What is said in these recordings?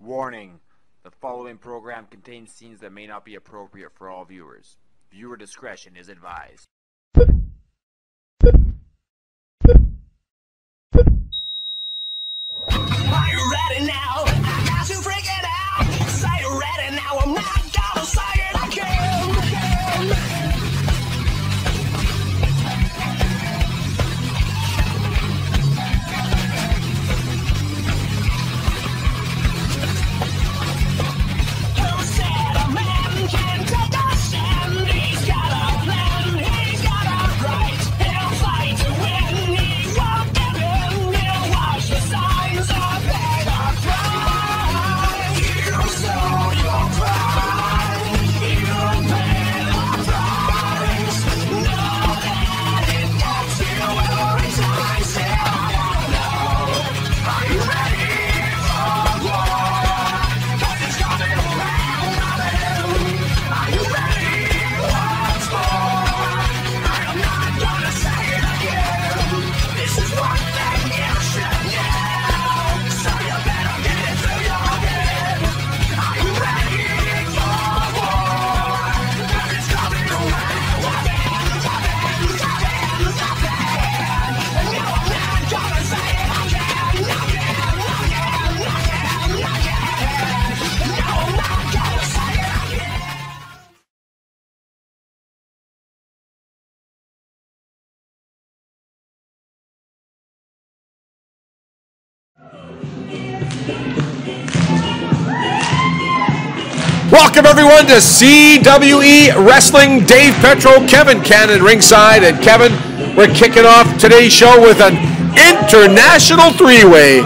Warning: the following program contains scenes that may not be appropriate for all viewers. Viewer discretion is advised. Are you ready now? I got you freaking out. Say you're ready now. I'm not gonna say it again. Who said a man can take a stand? He's got a plan. He's got a right. He'll fight to win. He won't give in. He'll watch the signs of better crime. You sow your pride. You pay the price. Know that it gets you every time. Say, I don't know. Are you ready for war? 'Cause it's coming around. Are you ready once more? I am not gonna say it again. This is one thing you should know. So you better get it through your head. Are you ready for war? 'Cause it's coming around. And no, I'm not gonna say it again. No, I'm not gonna say it again. Welcome everyone to CWE Wrestling. Dave Petro, Kevin Cannon ringside, and Kevin, we're kicking off today's show with an international three-way.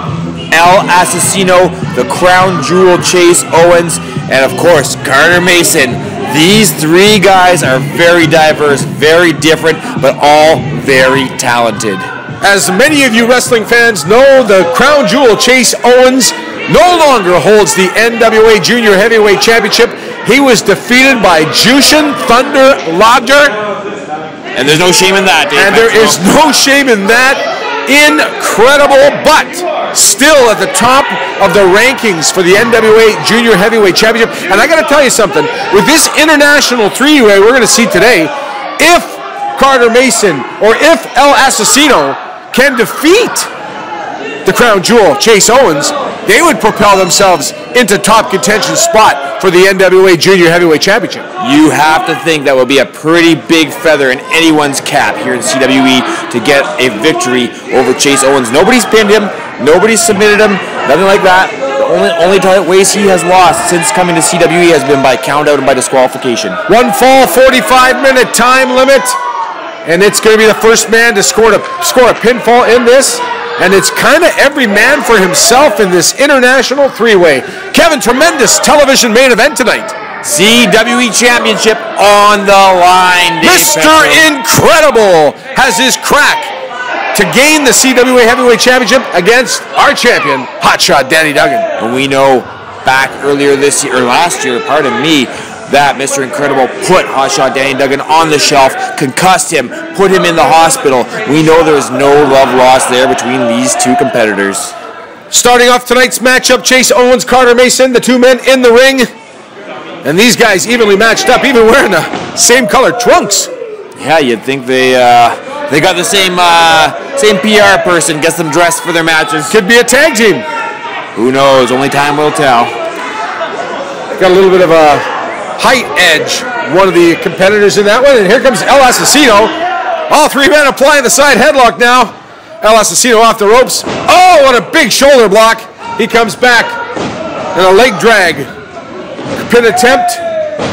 El Asesino, the Crown Jewel Chase Owens, and of course Carter Mason. These three guys are very diverse, very different, but all very talented. As many of you wrestling fans know, the Crown Jewel Chase Owens no longer holds the NWA Junior Heavyweight Championship. He was defeated by Jushin Thunder Liger. And there's no shame in that, Dave And there Petro. is no shame in that. Incredible, but still at the top of the rankings for the NWA Junior Heavyweight Championship. And I got to tell you something. With this international three-way we're going to see today, if Carter Mason or if El Asesino can defeat the Crown Jewel Chase Owens, they would propel themselves into top contention spot for the NWA Junior Heavyweight Championship. You have to think that will be a pretty big feather in anyone's cap here in CWE to get a victory over Chase Owens. Nobody's pinned him, nobody's submitted him, nothing like that. The only ways he has lost since coming to CWE has been by count out and by disqualification. One fall, 45-minute time limit, and it's going to be the first man to score a pinfall in this. And it's kind of every man for himself in this international three-way. Kevin, tremendous television main event tonight. CWE Championship on the line, Dave Mr. Petro. Incredible has his crack to gain the CWA Heavyweight Championship against our champion, Hotshot Danny Duggan. And we know back earlier this year, or last year, pardon me, that Mr. Incredible put Hotshot Danny Duggan on the shelf, concussed him, put him in the hospital. We know there is no love lost there between these two competitors. Starting off tonight's matchup, Chase Owens, Carter Mason, the two men in the ring. And these guys evenly matched up, even wearing the same colored trunks. Yeah, you'd think they got the same PR person, gets them dressed for their matches. Could be a tag team. Who knows? Only time will tell. Got a little bit of a height edge, one of the competitors in that one. And here comes El Asesino. All three men applying the side headlock now. El Asesino off the ropes. Oh, what a big shoulder block. He comes back in a leg drag. Pin attempt.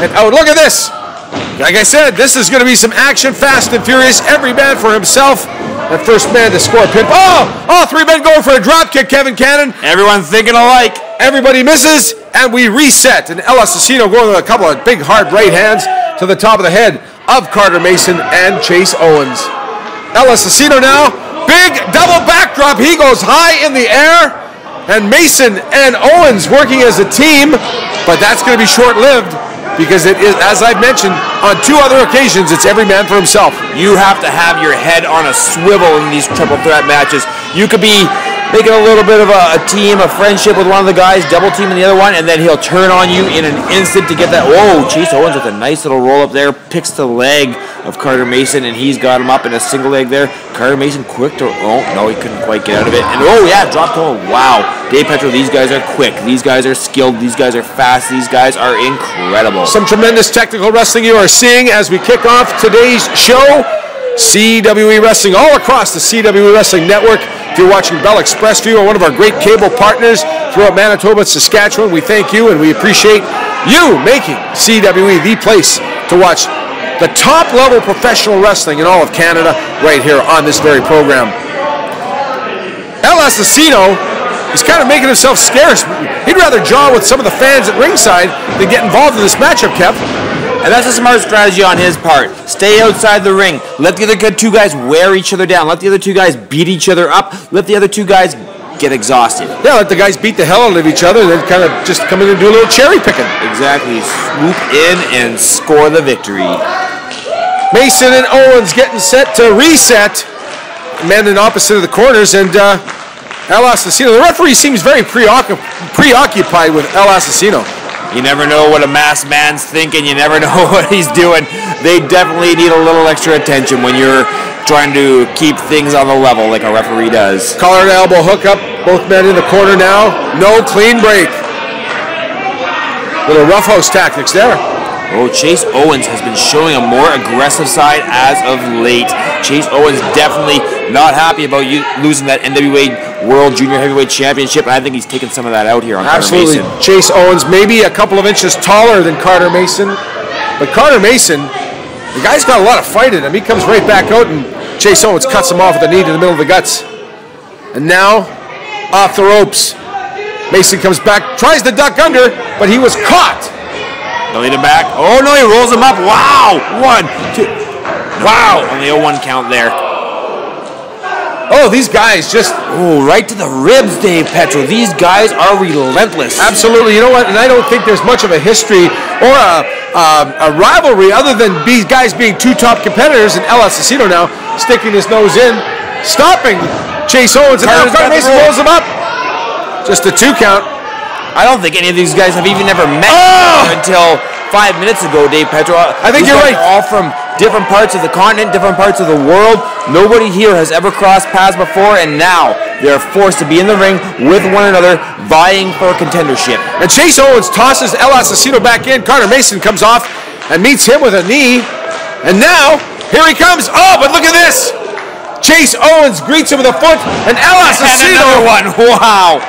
And oh, look at this. Like I said, this is going to be some action, fast and furious. Every man for himself. That first man to score a pin. Oh, all three men going for a drop kick, Kevin Cannon. Everyone's thinking alike. Everybody misses, and we reset. And El Asesino going with a couple of big, hard right hands to the top of the head of Carter Mason and Chase Owens. El Asesino now, big double backdrop. He goes high in the air, and Mason and Owens working as a team, but that's going to be short-lived because it is, as I've mentioned, on two other occasions, it's every man for himself. You have to have your head on a swivel in these triple threat matches. You could be making a little bit of a team, a friendship with one of the guys, double teaming the other one, and then he'll turn on you in an instant to get that. Whoa, Chase Owens with a nice little roll up there, picks the leg of Carter Mason, and he's got him up in a single leg there. Carter Mason quick to, oh, no, he couldn't quite get out of it. And oh, yeah, dropped home. Wow. Dave Petro, these guys are quick. These guys are skilled. These guys are fast. These guys are incredible. Some tremendous technical wrestling you are seeing as we kick off today's show. CWE Wrestling all across the CWE Wrestling Network. If you're watching Bell Express View or one of our great cable partners throughout Manitoba and Saskatchewan, we thank you and we appreciate you making CWE the place to watch the top-level professional wrestling in all of Canada right here on this very program. El Asesino is kind of making himself scarce. He'd rather jaw with some of the fans at ringside than get involved in this matchup, Kev. And that's a smart strategy on his part. Stay outside the ring. Let the other two guys wear each other down. Let the other two guys beat each other up. Let the other two guys get exhausted. Yeah, let the guys beat the hell out of each other and then kind of just come in and do a little cherry picking. Exactly. Swoop in and score the victory. Mason and Owens getting set to reset. Men in opposite of the corners, and El Asesino. The referee seems very preoccupied with El Asesino. You never know what a masked man's thinking. You never know what he's doing. They definitely need a little extra attention when you're trying to keep things on the level like a referee does. Collar and elbow hookup. Both men in the corner now. No clean break. Little roughhouse tactics there. Oh, Chase Owens has been showing a more aggressive side as of late. Chase Owens definitely not happy about losing that NWA World Junior Heavyweight Championship, and I think he's taking some of that out here on Absolutely. Carter Mason. Chase Owens maybe a couple of inches taller than Carter Mason, but Carter Mason, the guy's got a lot of fight in him. He comes right back out, and Chase Owens cuts him off with a knee to the middle of the guts. And now, off the ropes. Mason comes back, tries to duck under, but he was caught. No, lead him back. Oh, no, he rolls him up. Wow. 1, 2. Wow. Only a 1 count there. Oh, these guys just... Oh, right to the ribs, Dave Petro. These guys are relentless. Absolutely. You know what? And I don't think there's much of a history or a rivalry other than these guys being two top competitors, and El Asesino now sticking his nose in, stopping Chase Owens, and now Carter Mason rolls him up. Just a 2 count. I don't think any of these guys have even ever met until 5 minutes ago, Dave Petro. I think you're right. All from different parts of the continent, different parts of the world. Nobody here has ever crossed paths before, and now they're forced to be in the ring with one another, vying for a contendership. And Chase Owens tosses El Asesino back in. Carter Mason comes off and meets him with a knee. And now, here he comes. Oh, but look at this. Chase Owens greets him with a foot, and El Asesino. And another one. Wow.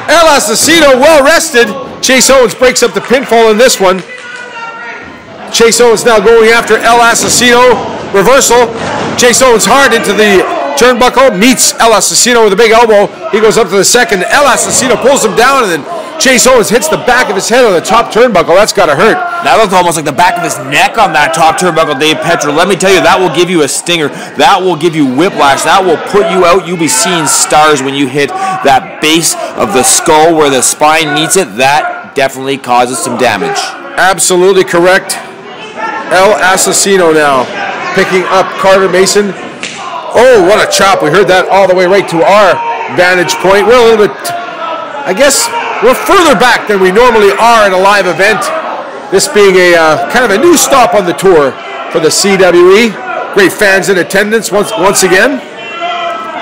El Asesino well rested. Chase Owens breaks up the pinfall in this one. Chase Owens now going after El Asesino. Reversal. Chase Owens hard into the turnbuckle. Meets El Asesino with a big elbow. He goes up to the second. El Asesino pulls him down, and then Chase Owens hits the back of his head on the top turnbuckle. That's got to hurt. That looked almost like the back of his neck on that top turnbuckle, Dave Petro. Let me tell you, that will give you a stinger. That will give you whiplash. That will put you out. You'll be seeing stars when you hit that base of the skull where the spine meets it. That definitely causes some damage. Absolutely correct. El Asesino now picking up Carter Mason. Oh, what a chop. We heard that all the way right to our vantage point. We're a little bit, I guess, we're further back than we normally are at a live event. This being a kind of a new stop on the tour for the CWE. Great fans in attendance once again.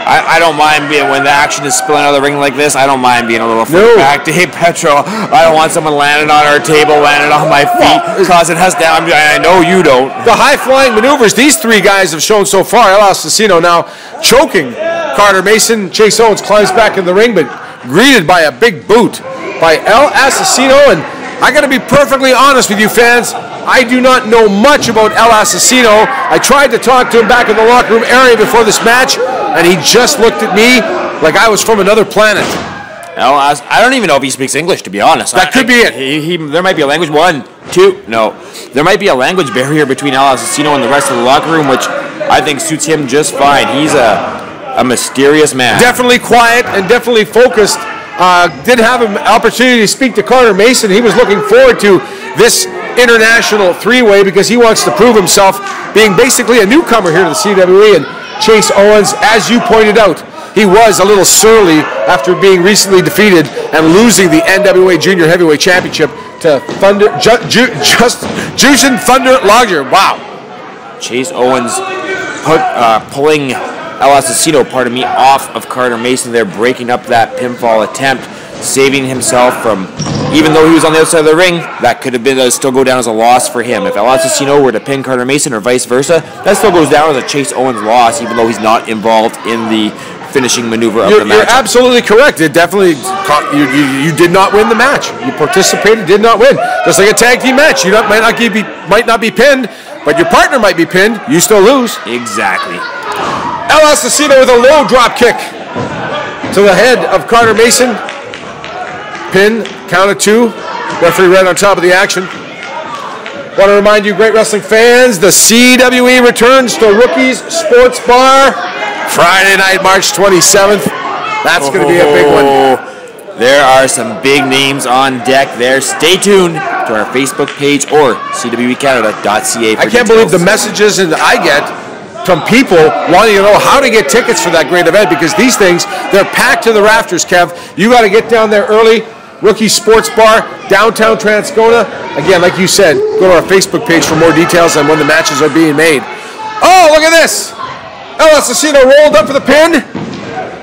I don't mind being, when the action is spilling out of the ring like this, I don't mind being a little further back. Dave Petro, I don't want someone landing on our table, landing on my feet, causing us down. I know you don't. The high-flying maneuvers these three guys have shown so far. El Asesino now choking Carter Mason. Chase Owens climbs back in the ring, but greeted by a big boot by El Asesino. And I got to be perfectly honest with you fans, I do not know much about El Asesino. I tried to talk to him back in the locker room area before this match, and he just looked at me like I was from another planet. I don't even know if he speaks English, to be honest. That could be it. There might be a language, there might be a language barrier between El Asesino and the rest of the locker room, which I think suits him just fine. He's a mysterious man. Definitely quiet and definitely focused. Did have an opportunity to speak to Carter Mason. He was looking forward to this international three-way because he wants to prove himself, being basically a newcomer here to the CWE. And Chase Owens, as you pointed out, he was a little surly after being recently defeated and losing the NWA Junior Heavyweight Championship to Jushin Thunder Liger. Wow. Chase Owens pulling El Asesino, off of Carter Mason there, breaking up that pinfall attempt, saving himself from, even though he was on the outside of the ring, that could have been still go down as a loss for him. If El Asesino were to pin Carter Mason or vice versa, that still goes down as a Chase Owens loss, even though he's not involved in the finishing maneuver of the match. You're absolutely correct. It definitely, you did not win the match. You participated, did not win. Just like a tag team match, you might not be pinned, but your partner might be pinned. You still lose. Exactly. El Asesino with a low drop kick to the head of Carter Mason. Pin, count of 2. Referee right on top of the action. Want to remind you, great wrestling fans, the CWE returns to Rookies Sports Bar Friday night, March 27th. That's going to be a big one. There are some big names on deck there. Stay tuned to our Facebook page or CWECanada.ca. I can't believe the messages that I get from people wanting to know how to get tickets for that great event, because these things, they're packed to the rafters, Kev. You got to get down there early. Rookie Sports Bar, downtown Transcona. Again, like you said, go to our Facebook page for more details on when the matches are being made. Oh, look at this. El Asesino rolled up for the pin,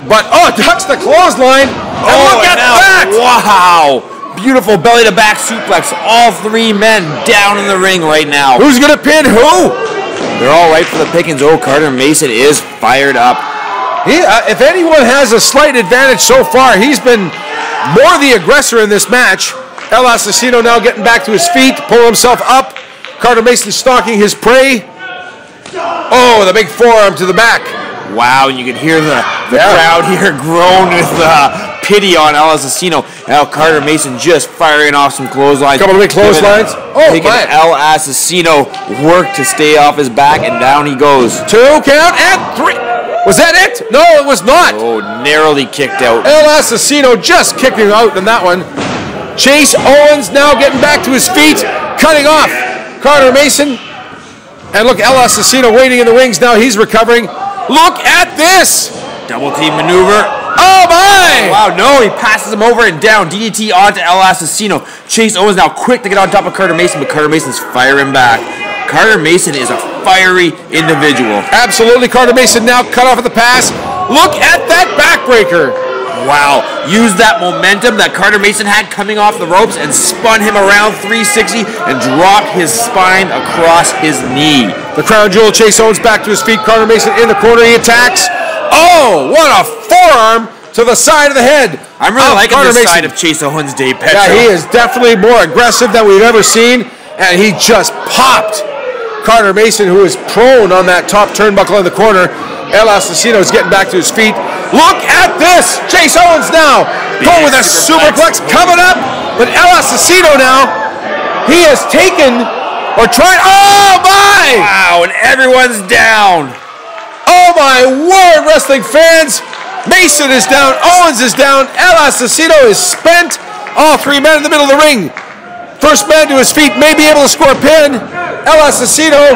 but ducks the clothesline. And look at that! Wow! Beautiful belly to back suplex. All 3 men down in the ring right now. Who's gonna pin who? They're all right for the pickings. Carter Mason is fired up. If anyone has a slight advantage so far, he's been more the aggressor in this match. El Asesino now getting back to his feet, pulling himself up. Carter Mason stalking his prey. Oh, the big forearm to the back. Wow, you can hear the crowd here groan with pity on El Asesino. Now Carter Mason just firing off some clotheslines. Couple of big clotheslines. Making El Asesino work to stay off his back, and down he goes. 2 count and 3. Was that it? No, it was not. Oh, narrowly kicked out. El Asesino just kicking out in that one. Chase Owens now getting back to his feet, cutting off Carter Mason. And look, El Asesino waiting in the wings now. He's recovering. Look at this. Double team maneuver. Oh, my. Wow, no, he passes him over and down. DDT onto El Asesino. Chase Owens now quick to get on top of Carter Mason, but Carter Mason's firing back. Carter Mason is a fiery individual. Absolutely. Carter Mason now cut off at the pass. Look at that backbreaker. Wow. Used that momentum that Carter Mason had coming off the ropes and spun him around 360 and dropped his spine across his knee. The crown jewel, Chase Owens back to his feet. Carter Mason in the corner. He attacks. Oh, what a forearm to the side of the head. I'm really liking this side of Chase Owens' Dave Petro. Yeah, he is definitely more aggressive than we've ever seen. And he just popped Carter Mason, who is prone on that top turnbuckle in the corner. El Asesino is getting back to his feet. Look at this! Chase Owens now going with a superplex coming up. But El Asesino now, he has taken or tried. Oh my! Wow, and everyone's down. Oh my word, wrestling fans! Mason is down, Owens is down, El Asesino is spent. All 3 men in the middle of the ring. First man to his feet may be able to score a pin. El Asesino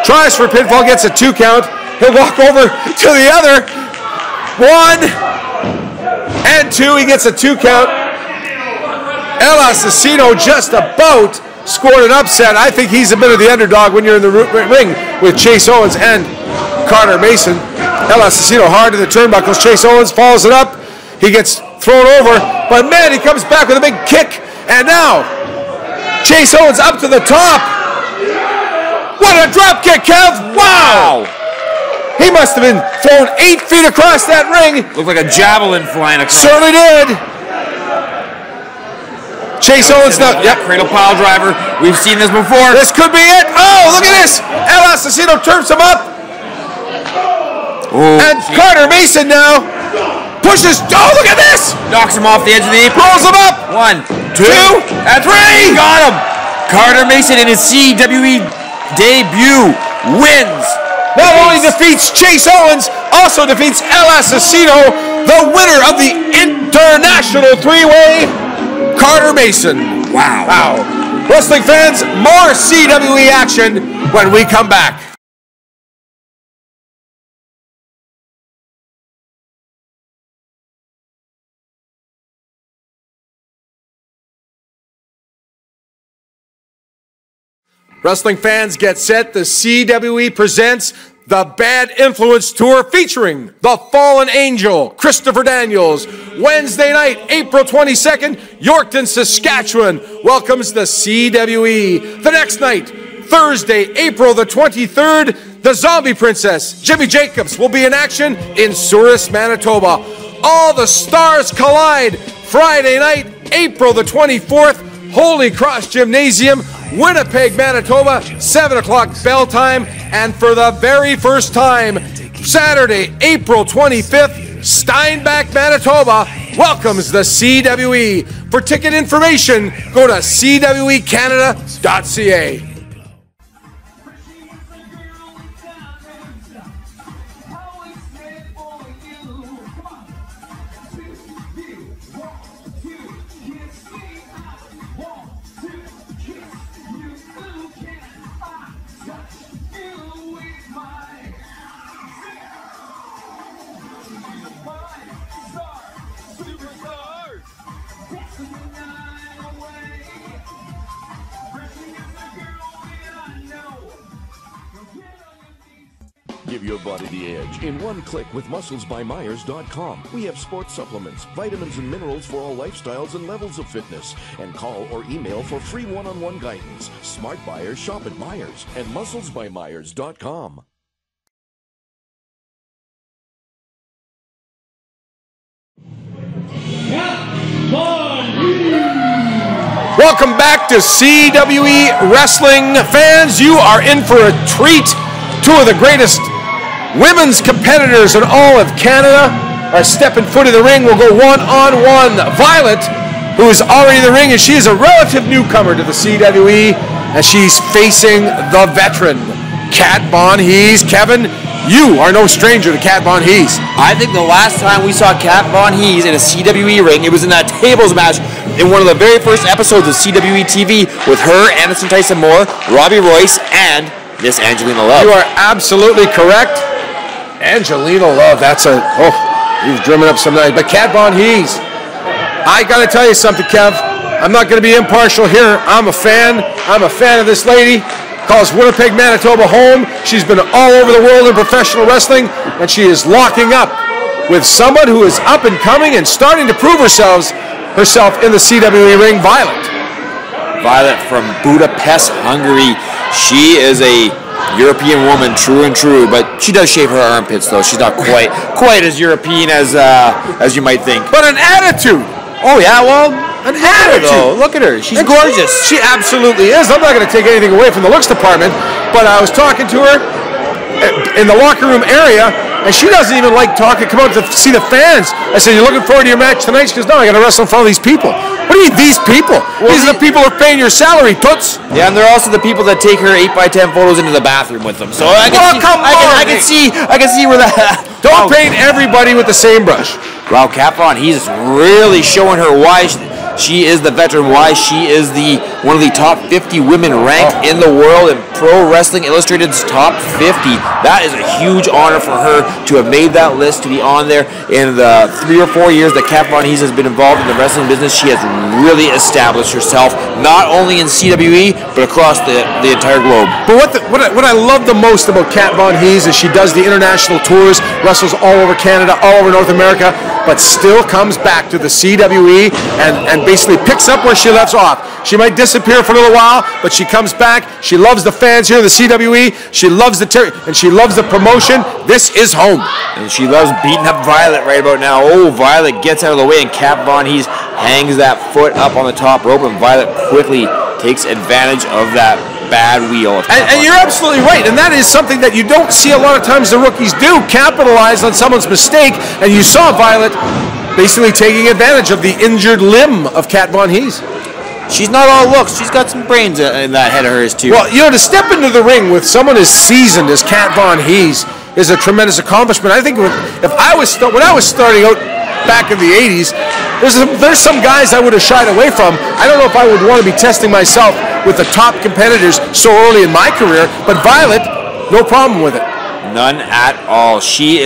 tries for a pinfall, gets a 2 count. He'll walk over to the other. 1 and 2. He gets a 2 count. El Asesino just about scored an upset. I think he's a bit of the underdog when you're in the ring with Chase Owens and Carter Mason. El Asesino hard to the turnbuckles. Chase Owens follows it up. He gets thrown over, but man, he comes back with a big kick. And now, Chase Owens up to the top. What a drop kick, Kev! Wow! He must have been thrown 8 feet across that ring. Looked like a javelin flying across. Certainly did. Chase Owens now. Yep. Cradle pile driver. We've seen this before. This could be it. Oh, look at this. El Asesino turfs him up. Oh, and Carter Mason now pushes. Oh, look at this. Knocks him off the edge of the apron. Rolls him up. 1, 2, and 3. Got him. Carter Mason in his CWE debut wins. Not only defeats Chase Owens, also defeats El Asesino, the winner of the International 3-Way, Carter Mason. Wow. Wrestling fans, more CWE action when we come back. Wrestling fans, get set. The CWE presents the Bad Influence Tour featuring the Fallen Angel, Christopher Daniels. Wednesday night, April 22nd, Yorkton, Saskatchewan welcomes the CWE. The next night, Thursday, April the 23rd, the Zombie Princess, Jimmy Jacobs, will be in action in Souris, Manitoba. All the stars collide. Friday night, April the 24th, Holy Cross Gymnasium, Winnipeg, Manitoba, 7 o'clock bell time. And for the very first time, Saturday, April 25th, Steinbach, Manitoba welcomes the CWE. For ticket information, go to cwecanada.ca. Give your body the edge in one click with musclesbymyers.com. We have sports supplements, vitamins and minerals for all lifestyles and levels of fitness. And call or email for free one-on-one guidance. Smart buyers shop at Myers and musclesbymyers.com. Welcome back to CWE Wrestling fans. You are in for a treat. Two of the greatest women's competitors in all of Canada are stepping foot in the ring. We'll go one-on-one. Violet, who is already in the ring, and she is a relative newcomer to the CWE, and she's facing the veteran, Kat Von Heez. Kevin, you are no stranger to Kat Von Heez. I think the last time we saw Kat Von Heez in a CWE ring, it was in that tables match in one of the very first episodes of CWE TV with her, Anderson Tyson Moore, Robbie Royce, and Miss Angelina Love. You are absolutely correct. Angelina Love, he's drumming up some night. But Kat Von Heez, I got to tell you something, Kev. I'm not going to be impartial here. I'm a fan of this lady. Calls Winnipeg, Manitoba home. She's been all over the world in professional wrestling, and she is locking up with someone who is up and coming and starting to prove herself in the CWE ring, Violet. Violet from Budapest, Hungary. She is a European woman, true and true, but she does shave her armpits, though. She's not quite as European as you might think. But an attitude. Oh yeah, well, an attitude. Though. Look at her. She's gorgeous. She absolutely is. I'm not going to take anything away from the looks department, but I was talking to her in the locker room area, and she doesn't even like talking. Come out to see the fans. I said, "You looking forward to your match tonight?" She goes, "No, I got to wrestle in front of these people." What do you mean, these people? Well, these are the people who are paying your salary, toots. Yeah, and they're also the people that take her 8x10 photos into the bathroom with them. So I can see where that. Don't paint everybody with the same brush. Wow, Kat Von Heez is really showing her why she is the veteran, why she is one of the top 50 women ranked in the world in Pro Wrestling Illustrated's top 50. That is a huge honor for her to have made that list, to be on there. In the 3 or 4 years that Kat Von Heez has been involved in the wrestling business, she has really established herself, not only in CWE, but across the entire globe. But what I love the most about Kat Von Heez is she does the international tours, wrestles all over Canada, all over North America, but still comes back to the CWE and basically picks up where she left off. She might disappear for a little while, but she comes back. She loves the fans here in the CWE. She loves and she loves the promotion. This is home. And she loves beating up Violet right about now. Oh, Violet gets out of the way, and Kat Von Heez hangs that foot up on the top rope, and Violet quickly takes advantage of that bad wheel. And you're absolutely right, and that is something that you don't see a lot of times the rookies do, capitalize on someone's mistake, and you saw Violet basically taking advantage of the injured limb of Kat Von Heez. She's not all looks. She's got some brains in that head of hers, too. Well, you know, to step into the ring with someone as seasoned as Kat Von Heez is a tremendous accomplishment. I think when I was starting out back in the 80s, there's some guys I would have shied away from. I don't know if I would want to be testing myself with the top competitors so early in my career, but Violet, no problem with it. None at all. She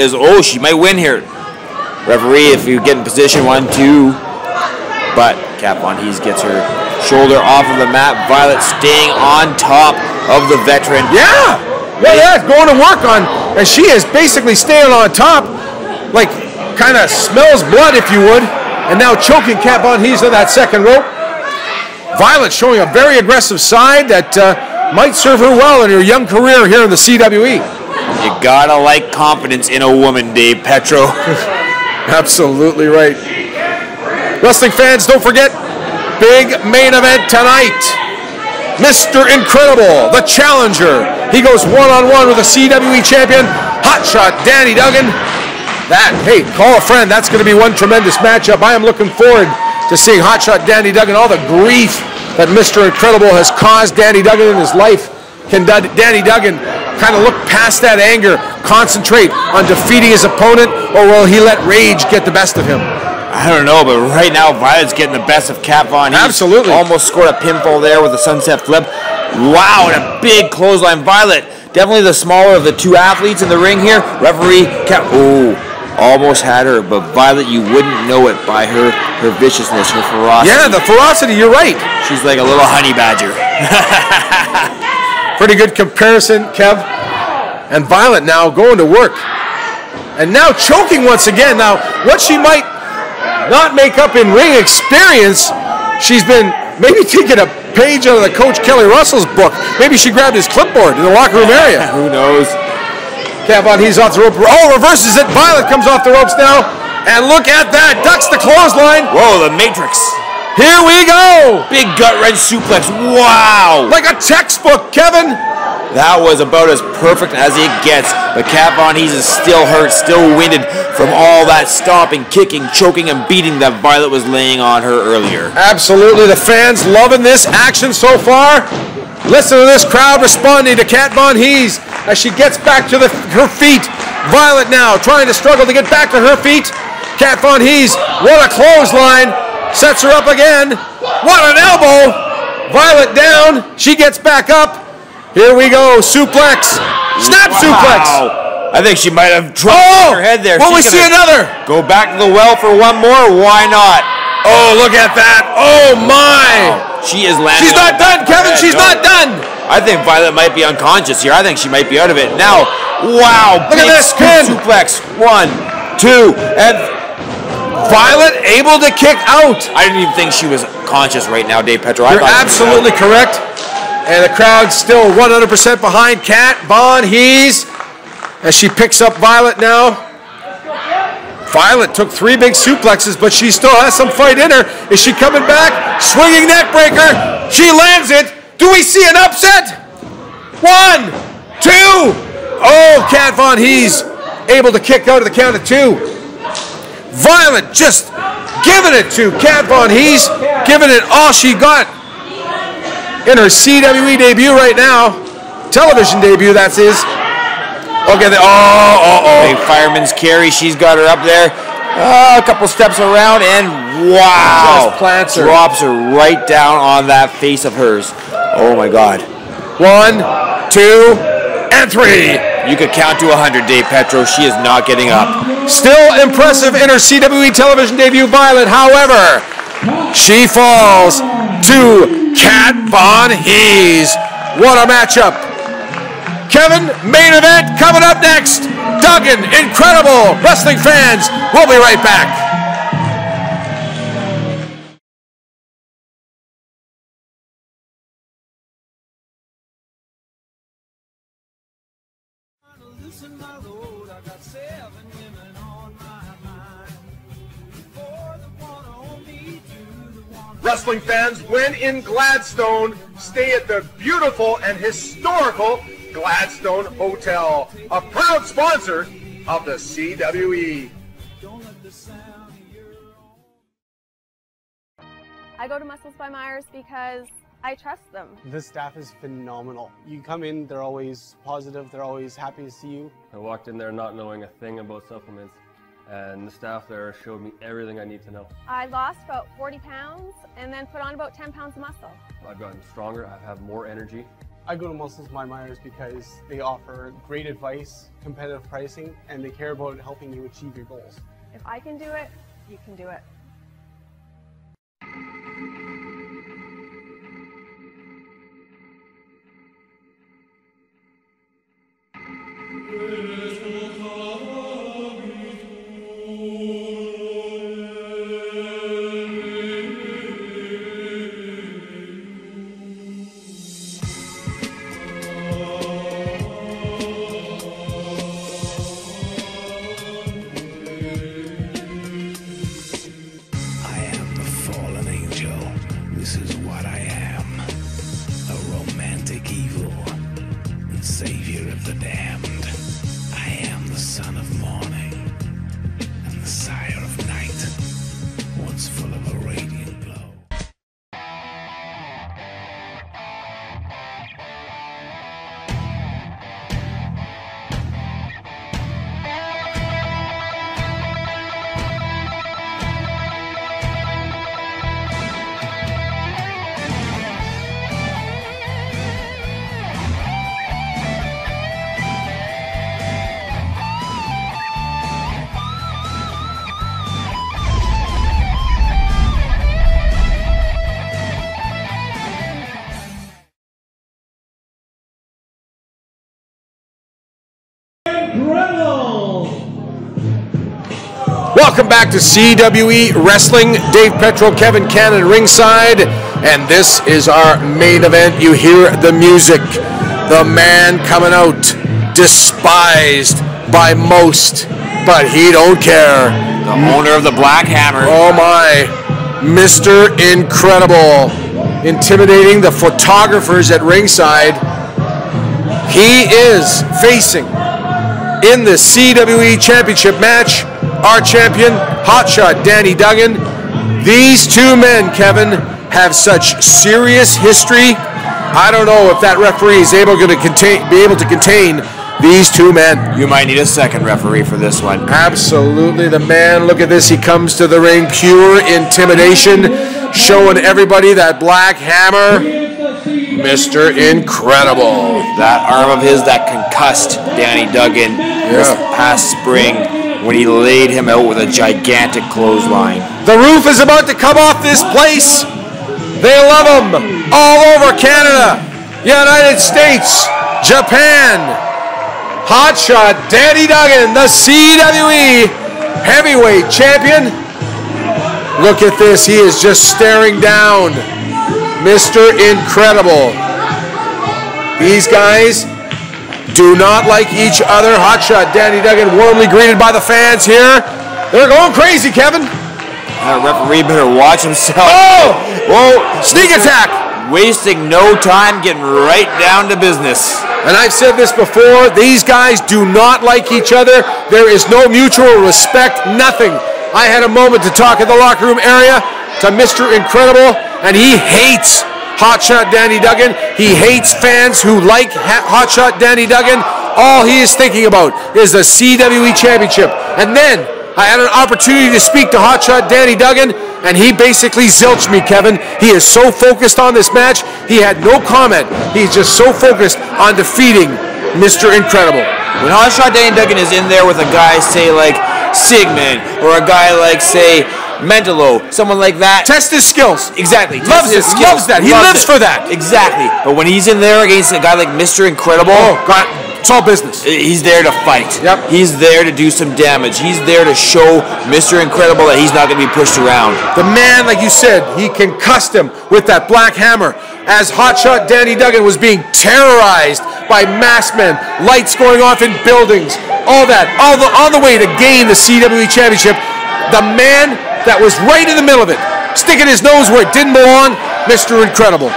might win here. Referee, if you get in position, 1, 2. But Kat Von Heez gets her shoulder off of the mat. Violet staying on top of the veteran. Yeah! Well, yeah, going to work on, and she is basically staying on top, like kind of smells blood, if you would, and now choking Kat Von Heez on that second rope. Violet showing a very aggressive side that might serve her well in her young career here in the CWE. You gotta like confidence in a woman, Dave Petro. Absolutely right. Wrestling fans, don't forget, big main event tonight. Mr. Inkredible, the challenger. He goes one-on-one with the CWE champion, Hotshot Danny Duggan. That, hey, call a friend. That's going to be one tremendous matchup. I am looking forward to seeing Hotshot Danny Duggan, all the grief that Mr. Inkredible has caused Danny Duggan in his life. Can Danny Duggan kind of look past that anger, concentrate on defeating his opponent, or will he let rage get the best of him? I don't know, but right now Violet's getting the best of Kat Von Heez. Absolutely. Almost scored a pinfall there with a sunset flip. Wow, and a big clothesline. Violet, definitely the smaller of the two athletes in the ring here. Referee, almost had her, but Violet, you wouldn't know it by her viciousness, her ferocity. Yeah, the ferocity, you're right. She's like a little honey badger. Pretty good comparison, Kev. And Violet now going to work. And now choking once again. Now, what she might not make up in ring experience, she's been maybe taking a page out of the Coach Kelly Russell's book. Maybe she grabbed his clipboard in the locker room area. Who knows? Kat Von Heez off the rope. Oh, reverses it. Violet comes off the ropes now. And look at that. Ducks the clothesline. Whoa, the Matrix. Here we go. Big gut-wrench suplex. Wow. Like a textbook, Kevin. That was about as perfect as it gets. But Kat Von Heez is still hurt, still winded from all that stomping, kicking, choking, and beating that Violet was laying on her earlier. Absolutely. The fans loving this action so far. Listen to this crowd responding to Kat Von Heez as she gets back to her feet. Violet now trying to struggle to get back to her feet. Kat Von Heez, what a clothesline. Sets her up again. What an elbow. Violet down. She gets back up. Here we go. Suplex. Snap suplex. I think she might have dropped her head there. Will we see another? Go back to the well for one more? Why not? Oh, look at that. Oh, my. Wow. She is landing. She's not done, Kevin. She's not done. I think Violet might be unconscious here. I think she might be out of it. Now, wow. Look at this pin. Suplex. 1, 2, and Violet able to kick out. I didn't even think she was conscious right now, Dave Petro. You're absolutely correct. And the crowd's still 100% behind Kat Von Heez as she picks up Violet now. Violet took 3 big suplexes, but she still has some fight in her. Is she coming back? Swinging neck breaker. She lands it. Do we see an upset? 1, 2. Oh, Kat Von Heez able to kick out at the count of 2. Violet just giving it to Kat Von Heez, giving it all she got in her CWE debut right now. Television debut, that is. Look at that. Big fireman's carry. She's got her up there. A couple steps around, and wow. Just plants her. Drops her right down on that face of hers. Oh, my God. 1, 2, and 3. You could count to 100, Dave Petro. She is not getting up. Still impressive in her CWE television debut, Violet. However, she falls to Kat Von Heez. What a matchup. Kevin, main event coming up next. Duggan, Inkredible. Wrestling fans, we'll be right back. Wrestling fans, when in Gladstone, stay at the beautiful and historical Gladstone Hotel, a proud sponsor of the CWE. I go to Muscles by Myers because I trust them. This staff is phenomenal. You come in, they're always positive, they're always happy to see you. I walked in there not knowing a thing about supplements, and the staff there showed me everything I need to know. I lost about 40 pounds and then put on about 10 pounds of muscle. I've gotten stronger, I have more energy. I go to Muscles by Myers because they offer great advice, competitive pricing, and they care about helping you achieve your goals. If I can do it, you can do it. gigantic evil and savior of the damned. I am the son of morning and the sire of night, once full of a radiant glow. Welcome back to CWE Wrestling. Dave Petro, Kevin Cannon ringside, and this is our main event. You hear the music. The man coming out, despised by most, but he don't care. The owner of the Black Hammer. Oh my, Mr. Inkredible, intimidating the photographers at ringside. He is facing, in the CWE Championship match, our champion, Hotshot Danny Duggan. These two men, Kevin, have such serious history. I don't know if that referee is be able to contain these two men. You might need a second referee for this one. Absolutely. The man, look at this. He comes to the ring, pure intimidation, showing everybody that Black Hammer, Mr. Inkredible. That arm of his that concussed Danny Duggan this past spring, when he laid him out with a gigantic clothesline. The roof is about to come off this place. They love him all over Canada, United States, Japan. Hotshot Danny Duggan, the CWE Heavyweight Champion. Look at this. He is just staring down Mr. Inkredible. These guys do not like each other. Hotshot Danny Duggan warmly greeted by the fans here. They're going crazy, Kevin. That referee better watch himself. Oh! Whoa! Sneak attack! Wasting no time, getting right down to business. And I've said this before, these guys do not like each other. There is no mutual respect, nothing. I had a moment to talk in the locker room area to Mr. Inkredible, and he hates Hotshot Danny Duggan. He hates fans who like Hotshot Danny Duggan. All he is thinking about is the CWE Championship. And then I had an opportunity to speak to Hotshot Danny Duggan, and he basically zilched me, Kevin. He is so focused on this match, he had no comment. He's just so focused on defeating Mr. Inkredible. When Hotshot Danny Duggan is in there with a guy, say, like Sigmund, or a guy like, say, Mentalo, someone like that. Test his skills. Exactly. Loves it. Loves that. He lives for that. Exactly. But when he's in there against a guy like Mr. Inkredible, oh, God, it's all business. He's there to fight. Yep. He's there to do some damage. He's there to show Mr. Inkredible that he's not going to be pushed around. The man, like you said, he concussed him with that Black Hammer as Hotshot Danny Duggan was being terrorized by masked men, lights going off in buildings, all that, on the way to gain the CWE Championship. The man that was right in the middle of it, sticking his nose where it didn't belong, Mr. Inkredible.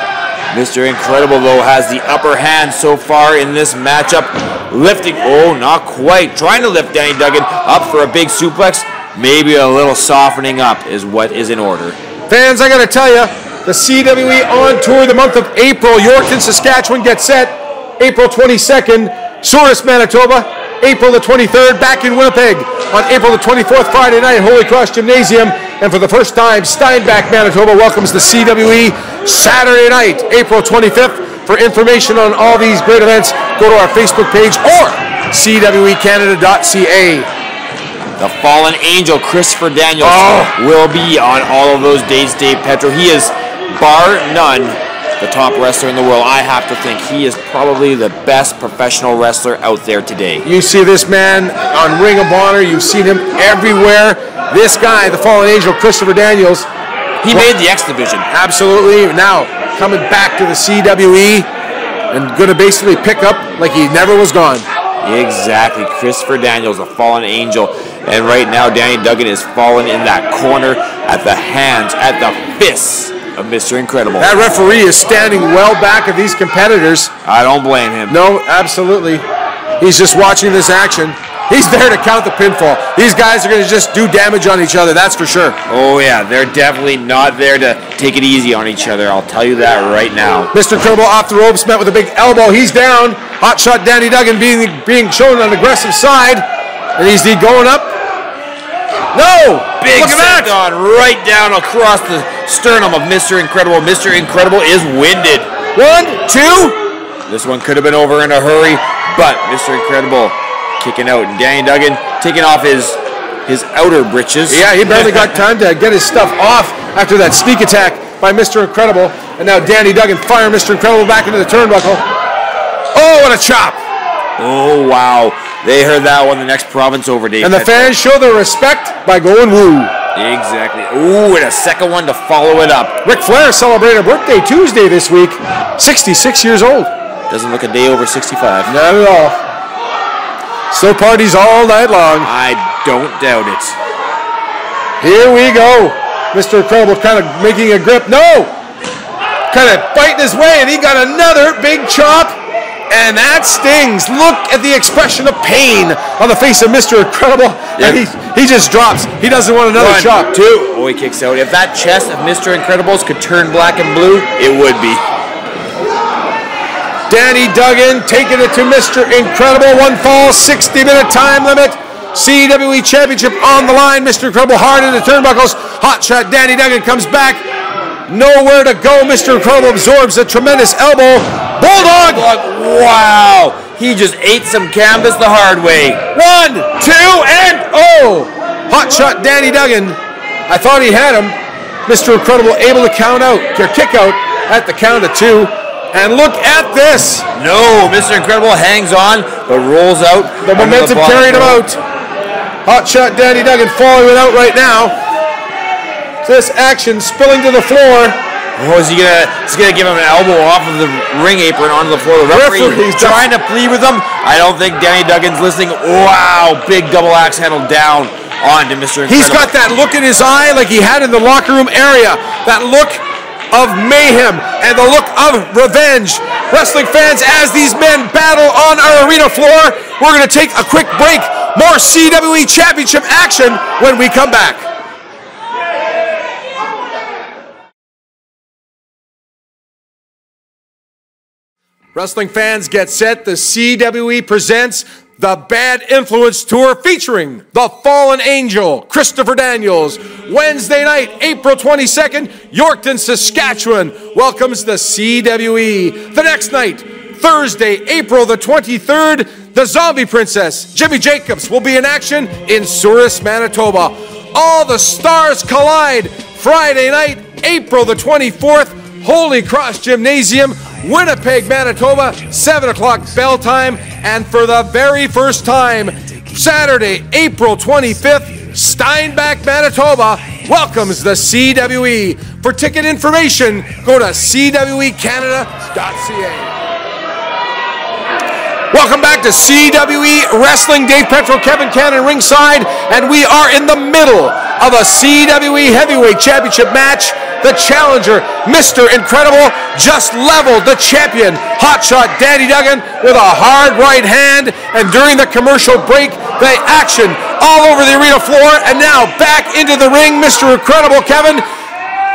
Mr. Inkredible, though, has the upper hand so far in this matchup. Lifting, oh, not quite. Trying to lift Danny Duggan up for a big suplex. Maybe a little softening up is what is in order. Fans, I got to tell you, the CWE on tour the month of April. Yorkton, Saskatchewan gets set. April 22nd, Souris, Manitoba. April the 23rd, back in Winnipeg. On April the 24th, Friday night, Holy Cross Gymnasium. And for the first time, Steinbach, Manitoba welcomes the CWE Saturday night, April 25th. For information on all these great events, go to our Facebook page or CWEcanada.ca. The Fallen Angel, Christopher Daniels, will be on all of those dates, Dave Petro. He is, bar none, the top wrestler in the world. I have to think he is probably the best professional wrestler out there today. You see this man on Ring of Honor. You've seen him everywhere. This guy, the Fallen Angel, Christopher Daniels. He made the X Division. Absolutely. Now, coming back to the CWE and going to basically pick up like he never was gone. Exactly. Christopher Daniels, the Fallen Angel. And right now, Danny Duggan is falling in that corner at the hands, at the fists of Mr. Incredible. That referee is standing well back of these competitors. I don't blame him. No, absolutely. He's just watching this action. He's there to count the pinfall. These guys are going to just do damage on each other, that's for sure. Oh yeah, they're definitely not there to take it easy on each other. I'll tell you that right now. Mr. Incredible off the ropes, met with a big elbow. He's down. Hotshot Danny Duggan being shown on the aggressive side. And he's going up. No! Big Look at that! on right down across the sternum of Mr. Incredible. Mr. Incredible is winded. 1, 2. This one could have been over in a hurry, but Mr. Incredible kicking out, and Danny Duggan taking off his outer breeches. Yeah, he barely got time to get his stuff off after that sneak attack by Mr. Incredible. And now Danny Duggan firing Mr. Incredible back into the turnbuckle. Oh, what a chop! Oh, wow. They heard that one the next province over, Dave. And the fans show their respect by going woo. Exactly. Ooh, and a second one to follow it up. Ric Flair celebrated a birthday Tuesday this week. 66 years old. Doesn't look a day over 65. Not at all. Still parties all night long. I don't doubt it. Here we go. Mr. Incredible kind of making a grip. No! Kind of fighting his way, and he got another big chop. And that stings. Look at the expression of pain on the face of Mr. Incredible. Yep. And he just drops. He doesn't want another 1, chop. 2. Oh, he kicks out. If that chest of Mr. Incredible's could turn black and blue, it would be. Danny Duggan taking it to Mr. Incredible. One fall, 60-minute time limit. CWE Championship on the line. Mr. Incredible hard in the turnbuckles. Hotshot Danny Duggan comes back. Nowhere to go. Mr. Incredible absorbs a tremendous elbow. Bulldog! Wow! He just ate some canvas the hard way. 1, 2, and oh! Hotshot Danny Duggan. I thought he had him. Mr. Incredible able to count out, or kick out at the count of 2. And look at this. No, Mr. Incredible hangs on, but rolls out. The momentum carried him out. Hotshot Danny Duggan following it out right now. This action spilling to the floor. Oh, is he gonna give him an elbow off of the ring apron onto the floor? The referee's trying to plead with him. I don't think Danny Duggan's listening. Wow, big double axe handle down onto Mr. Incredible. He's got that look in his eye like he had in the locker room area. That look of mayhem and the look of revenge. Wrestling fans, as these men battle on our arena floor, we're going to take a quick break. More CWE Championship action when we come back. Wrestling fans, get set. The CWE presents the Bad Influence Tour featuring the Fallen Angel, Christopher Daniels. Wednesday night, April 22nd, Yorkton, Saskatchewan welcomes the CWE. The next night, Thursday, April the 23rd, the Zombie Princess, Jimmy Jacobs, will be in action in Souris, Manitoba. All the stars collide. Friday night, April the 24th, Holy Cross Gymnasium, Winnipeg, Manitoba, 7 o'clock bell time. And for the very first time, Saturday, April 25th, Steinbach, Manitoba welcomes the CWE. For ticket information, go to cwecanada.ca. Welcome back to CWE Wrestling. Dave Petro, Kevin Cannon ringside, and we are in the middle of a CWE Heavyweight Championship match. The challenger, Mr. Incredible, just leveled the champion, Hotshot Danny Duggan, with a hard right hand. And during the commercial break, the action all over the arena floor. And now back into the ring, Mr. Incredible, Kevin.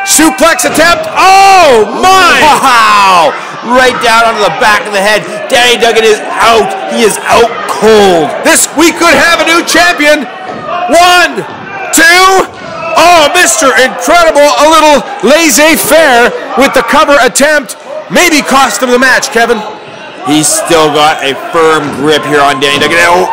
Suplex attempt. Oh, my! Wow! Right down onto the back of the head. Danny Duggan is out. He is out cold. We could have a new champion. 1, 2. Oh, Mr. Incredible, a little laissez-faire with the cover attempt. Maybe cost him the match, Kevin. He's still got a firm grip here on Danny Duggan. Oh,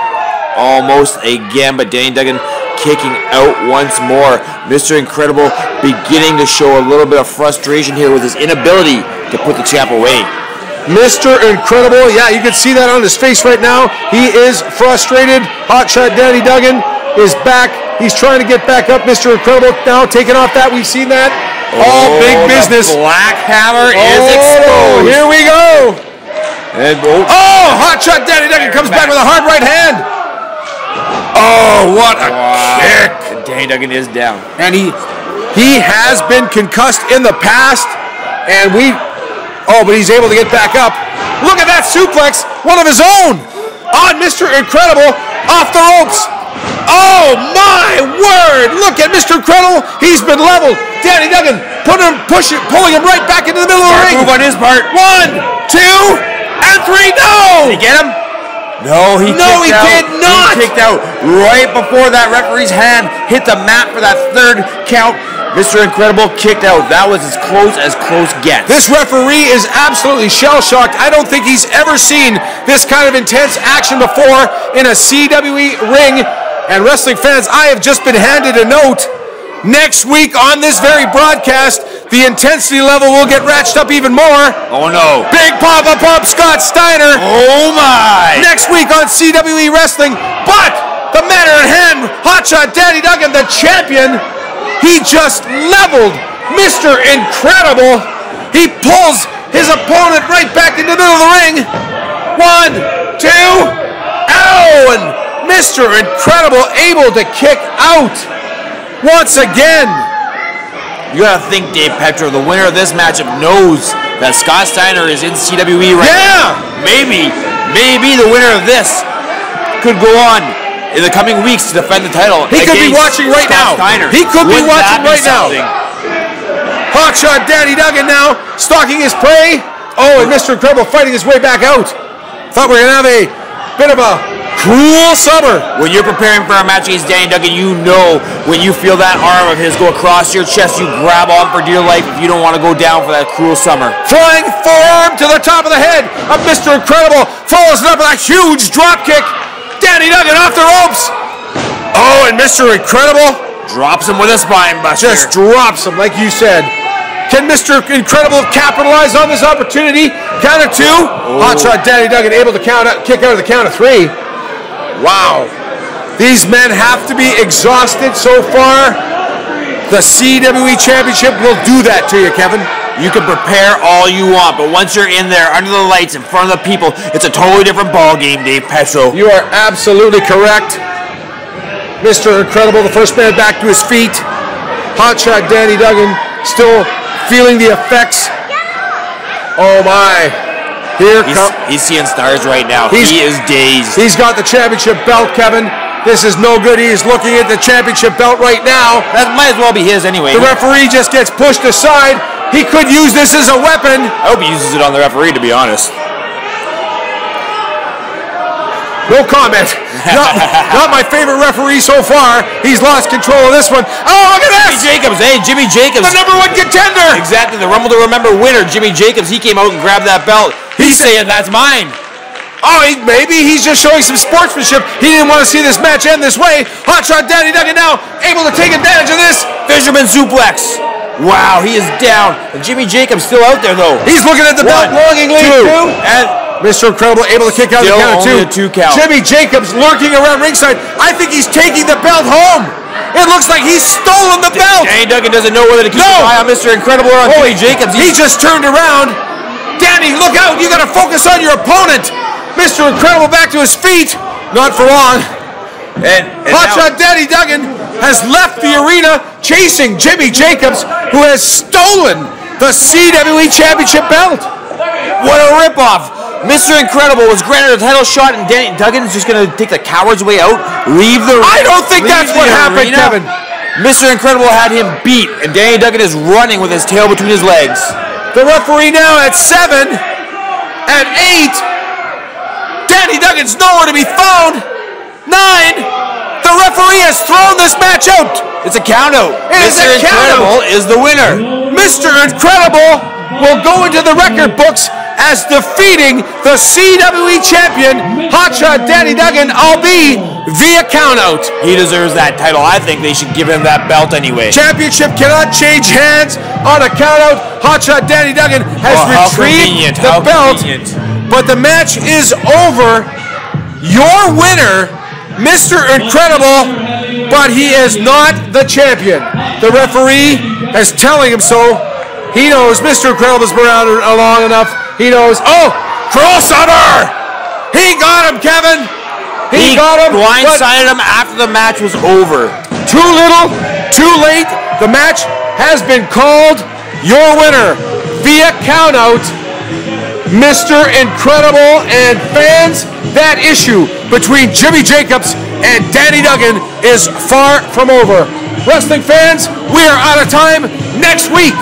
almost again, but Danny Duggan kicking out once more. Mr. Incredible beginning to show a little bit of frustration here with his inability to put the champ away. Mr. Incredible, yeah, you can see that on his face right now. He is frustrated. Hotshot Danny Duggan is back. He's trying to get back up. Mr. Incredible now taking off that. We've seen that. All big business. The Black Hammer is exposed. Here we go. And, Hotshot Danny Duggan comes back with a hard right hand. Oh, what a kick. And Danny Duggan is down. And He has been concussed in the past, and but he's able to get back up. Look at that suplex, one of his own, on Mr. Inkredible, off the ropes. Oh my word! Look at Mr. Inkredible. He's been leveled. Danny Duggan pulling him right back into the middle of the ring. Move on his part. 1, 2, and 3. No! Did he get him? No, he did not. He kicked out right before that referee's hand hit the mat for that third count. Mr. Inkredible kicked out. That was as close gets. This referee is absolutely shell-shocked. I don't think he's ever seen this kind of intense action before in a CWE ring. And wrestling fans, I have just been handed a note. Next week on this very broadcast, the intensity level will get ratcheted up even more. Oh no. Big Papa Pump Scott Steiner. Oh my. Next week on CWE Wrestling. But the matter at hand, Hotshot Danny Duggan, the champion, he just leveled Mr. Inkredible. He pulls his opponent right back into the middle of the ring. 1, 2, ow! And Mr. Inkredible able to kick out once again. You gotta think, Dave Petro, the winner of this matchup knows that Scott Steiner is in CWE right now. Maybe the winner of this could go on in the coming weeks to defend the title. He could be watching right now. He could be watching right now. Hotshot Danny Duggan now stalking his prey. Oh, and Mr. Inkredible fighting his way back out. Thought we were gonna have a bit of a cruel summer. When you're preparing for a match against Danny Duggan, you know when you feel that arm of his go across your chest, you grab on for dear life if you don't want to go down for that cruel summer. Flying forearm to the top of the head of Mr. Inkredible. Follows it up with a huge drop kick. Danny Duggan off the ropes. Oh, and Mr. Inkredible drops him with a spine buster. Just drops him, like you said. Can Mr. Inkredible capitalize on this opportunity? Count of 2. Oh. Hotshot Danny Duggan able to kick out of the count of 3. Wow. These men have to be exhausted so far. The CWE Championship will do that to you, Kevin. You can prepare all you want, but once you're in there, under the lights, in front of the people, it's a totally different ball game, Dave Petro. You are absolutely correct. Mr. Inkredible, the first man back to his feet. Hotshot Danny Duggan still feeling the effects. Oh my. He's seeing stars right now. He is dazed. He's got the championship belt, Kevin. This is no good. He is looking at the championship belt right now. That might as well be his anyway. The referee just gets pushed aside. He could use this as a weapon. I hope he uses it on the referee, to be honest. No comment. Not my favorite referee so far. He's lost control of this one. Oh, look at this! Jimmy Jacobs. The #1 contender. Exactly, the Rumble to Remember winner, Jimmy Jacobs. He came out and grabbed that belt. He's saying, that's mine. Oh, maybe he's just showing some sportsmanship. He didn't want to see this match end this way. Hotshot Danny Duggan now able to take advantage of this. Fisherman suplex. Wow, he is down. And Jimmy Jacobs still out there, though. He's looking at the belt longingly, too. And Mr. Inkredible able to kick out the count of 2. Only a 2 count. Jimmy Jacobs lurking around ringside. I think he's taking the belt home. It looks like he's stolen the belt. Danny Duggan doesn't know whether to keep an eye on Mr. Inkredible or on Jimmy Jacobs. He just turned around. Danny, look out. You got to focus on your opponent. Mr. Inkredible back to his feet. Not for long. And Hotshot Danny Duggan has left the arena chasing Jimmy Jacobs, who has stolen the CWE Championship belt. What a ripoff. Mr. Inkredible was granted a title shot, and Danny Duggan is just going to take the coward's way out, leave the I don't think that's what happened, Kevin. Mr. Inkredible had him beat, and Danny Duggan is running with his tail between his legs. The referee now at 7, at 8. Danny Duggan's nowhere to be found. 9. The referee has thrown this match out. It's a count out. Mr. Inkredible is the winner. Mr. Inkredible will go into the record books as defeating the CWE champion, Hotshot Danny Duggan, albeit via countout. He deserves that title. I think they should give him that belt anyway. Championship cannot change hands on a countout. Hotshot Danny Duggan has retrieved the belt, but the match is over. Your winner, Mr. Inkredible, but he is not the champion. The referee is telling him so. He knows Mr. Inkredible has been around long enough. He knows. Oh, crossover! He got him, Kevin. He got him. Blindsided him after the match was over. Too little, too late. The match has been called your winner via countout, Mr. Inkredible. And fans, that issue between Jimmy Jacobs and Danny Duggan is far from over. Wrestling fans, we are out of time. Next week,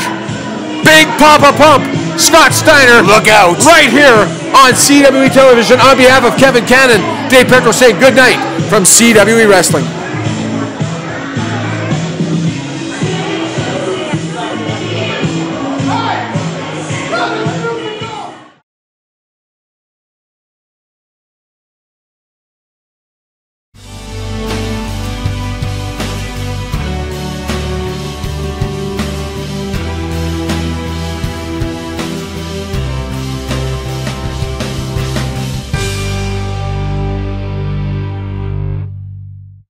Big Papa Pump, Scott Steiner. Look out. Right here on CWE Television. On behalf of Kevin Cannon, Dave Petro saying good night from CWE Wrestling.